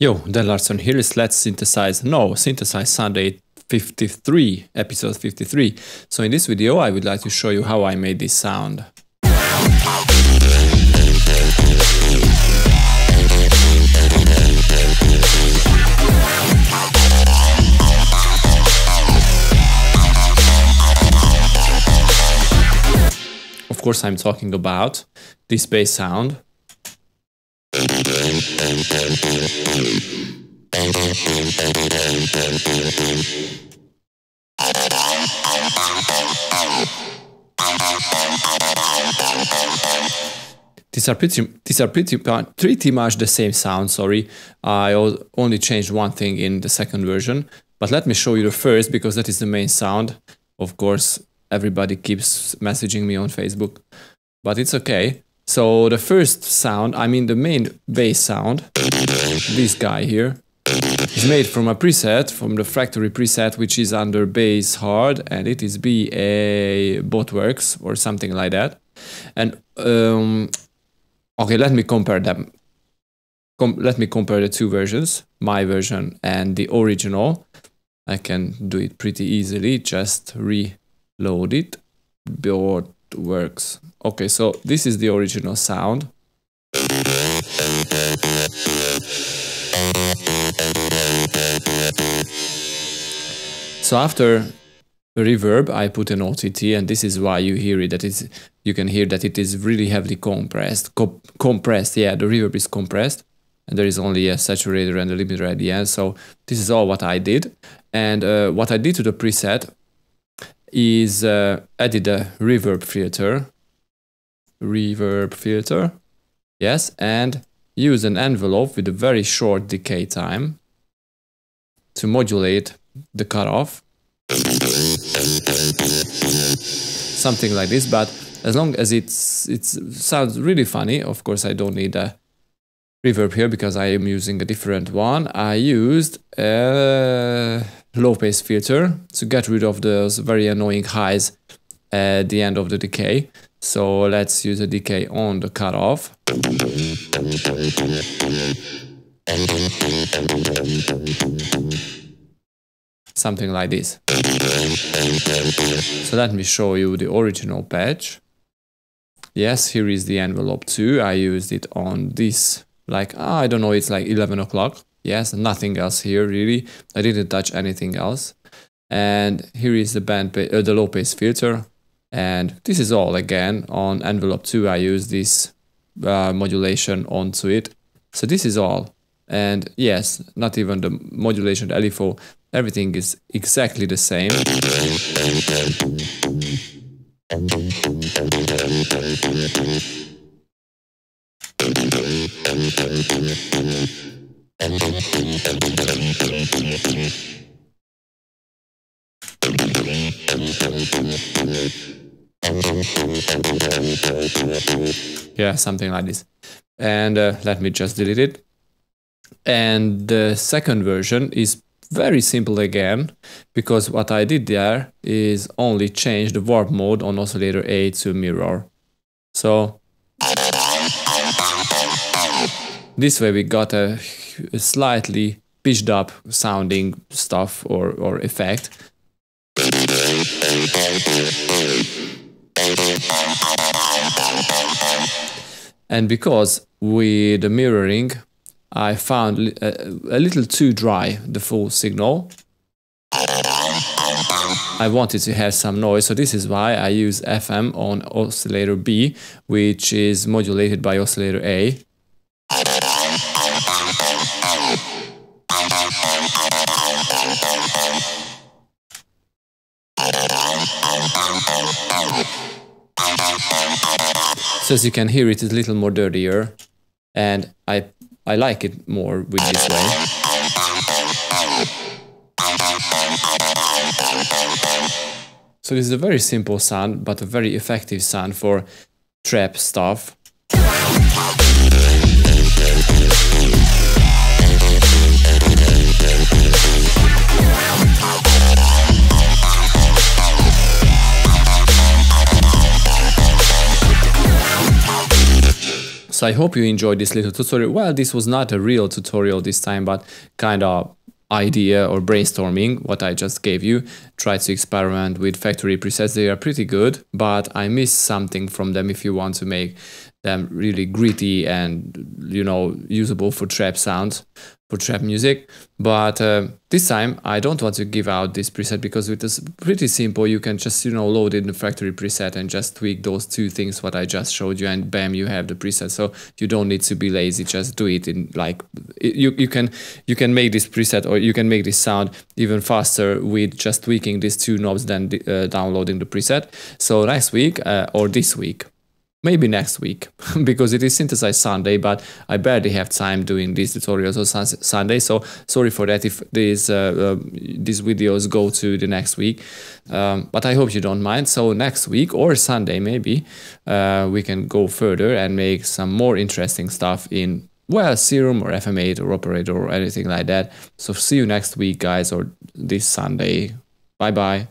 Yo, Dan Larsson here is Let's Synthesize. No, Synthesize Sunday 53, episode 53. So in this video I would like to show you how I made this sound. Of course I'm talking about this bass sound. These are pretty much the same sound, sorry. I only changed one thing in the second version, but let me show you the first because that is the main sound. Of course, everybody keeps messaging me on Facebook, but it's okay. So the first sound, I mean the main bass sound, this guy here, is made from a preset, from the factory preset, which is under bass hard, and it is BA Botworks or something like that. And okay, let me compare them. Let me compare the two versions, my version and the original. I can do it pretty easily, just reload it. Botworks. Okay, so this is the original sound. So after the reverb, I put an OTT, and this is why you hear it. You can hear that it is really heavily compressed. Compressed, yeah, the reverb is compressed, and there is only a saturator and a limiter at the end. So this is all what I did, and what I did to the preset is added a reverb filter, yes, and use an envelope with a very short decay time to modulate the cutoff, something like this. But as long as it sounds really funny, of course I don't need a reverb here because I am using a different one. I used a low pass filter to get rid of those very annoying highs at the end of the decay. So let's use a decay on the cutoff. Something like this. So let me show you the original patch. Yes, here is the envelope too. I used it on this, like, I don't know, it's like 11 o'clock. Yes, nothing else here really. I didn't touch anything else. And here is the low pass filter. And this is all again on envelope 2. I use this modulation onto it. So this is all. And yes, not even the modulation, the LFO, everything is exactly the same. Yeah, something like this. And let me just delete it. And the second version is very simple again, because what I did there is only change the warp mode on oscillator A to mirror. So this way we got a slightly pitched up sounding stuff or effect. And because with the mirroring I found a little too dry the full signal, I wanted to have some noise, so this is why I use FM on oscillator B, which is modulated by oscillator A. So as you can hear, it is a little more dirtier, and I like it more with this way. So this is a very simple sound, but a very effective sound for trap stuff. So I hope you enjoyed this little tutorial. Well, this was not a real tutorial this time, but kind of idea or brainstorming what I just gave you. Try to experiment with factory presets. They are pretty good, but I missed something from them if you want to make them really gritty and, you know, usable for trap sounds, for trap music. But this time I don't want to give out this preset because it is pretty simple. You can just, you know, load in the factory preset and just tweak those two things what I just showed you, and bam, you have the preset. So you don't need to be lazy, just do it in like you can make this preset, or you can make this sound even faster with just tweaking these two knobs than downloading the preset. So next week or this week, maybe next week, because it is Synthesize Sunday, but I barely have time doing these tutorials on Sunday, so sorry for that if these videos go to the next week, but I hope you don't mind. So next week or Sunday maybe we can go further and make some more interesting stuff in, well, Serum or FM8 or Operator or anything like that. So see you next week, guys, or this Sunday. Bye bye.